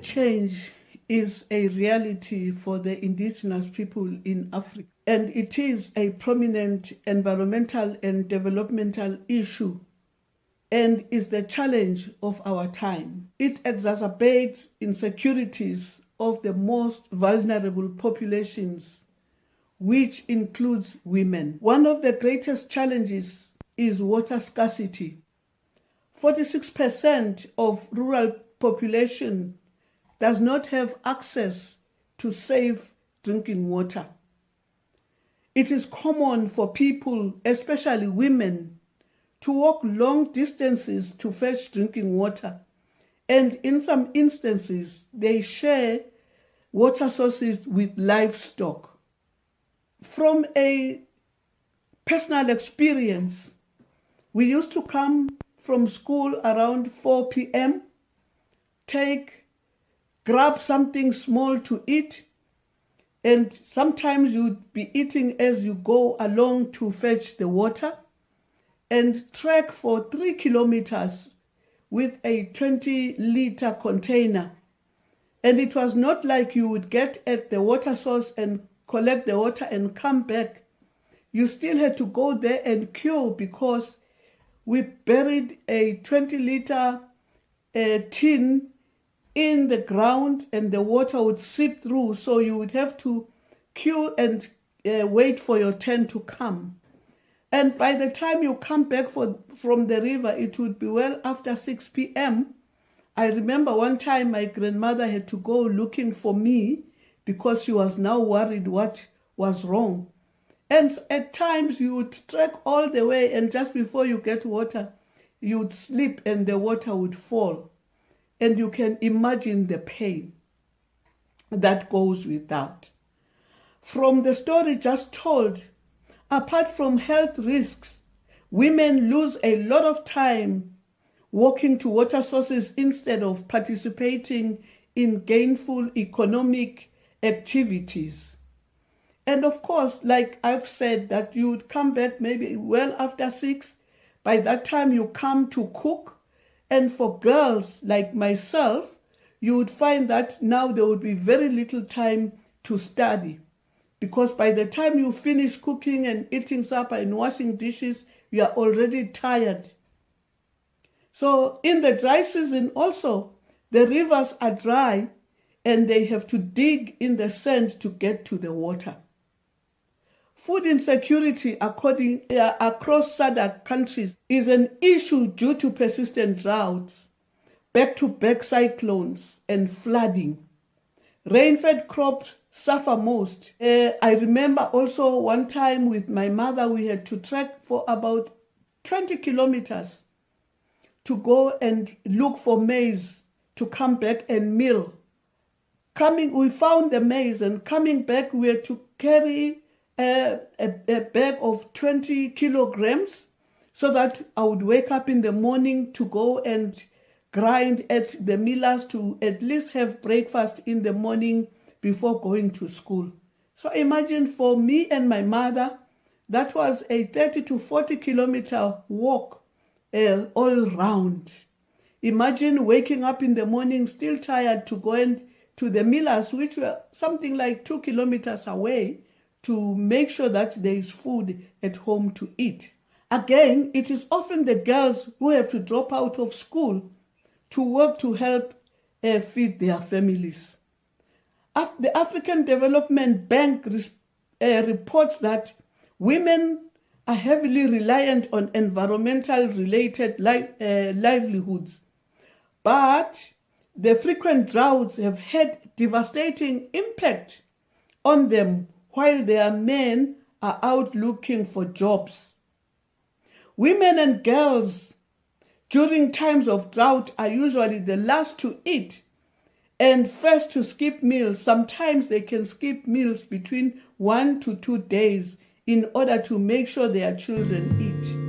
change is a reality for the indigenous people in Africa, and it is a prominent environmental and developmental issue and is the challenge of our time. It exacerbates insecurities of the most vulnerable populations, which includes women. One of the greatest challenges is water scarcity. 46% of rural population does not have access to safe drinking water. It is common for people, especially women, to walk long distances to fetch drinking water, and in some instances, they share water sources with livestock. From a personal experience, we used to come from school around 4 p.m., grab something small to eat, and sometimes you'd be eating as you go along to fetch the water, and trek for 3 kilometers with a 20-liter container. And it was not like you would get at the water source and collect the water and come back. You still had to go there and queue because we buried a 20-liter tin in the ground and the water would seep through, so you would have to queue and wait for your turn to come. And by the time you come back from the river, it would be well after 6 p.m. I remember one time my grandmother had to go looking for me because she was now worried what was wrong. And at times you would trek all the way, and just before you get water, you would slip and the water would fall. And you can imagine the pain that goes with that. From the story just told, apart from health risks, women lose a lot of time walking to water sources instead of participating in gainful economic activities. And of course, like I've said, that you would come back maybe well after 6. By that time you come to cook. And for girls like myself, you would find that now there would be very little time to study, because by the time you finish cooking and eating supper and washing dishes, you are already tired. So in the dry season also, the rivers are dry and they have to dig in the sand to get to the water. Food insecurity across SADC countries is an issue due to persistent droughts, back-to-back cyclones, and flooding. Rain-fed crops suffer most. I remember also one time with my mother, we had to trek for about 20 kilometers to go and look for maize to come back and mill. We found the maize, and coming back we had to carry a bag of 20 kilograms so that I would wake up in the morning to go and grind at the millers to at least have breakfast in the morning before going to school. So imagine for me and my mother, that was a 30 to 40 kilometer walk all round. Imagine waking up in the morning still tired to go to the millers, which were something like 2 kilometers away, to make sure that there is food at home to eat. Again, it is often the girls who have to drop out of school to work to help feed their families. The African Development Bank reports that women are heavily reliant on environmental-related livelihoods, but the frequent droughts have had devastating impact on them while their men are out looking for jobs. Women and girls during times of drought are usually the last to eat and first to skip meals. Sometimes they can skip meals between 1 to 2 days in order to make sure their children eat.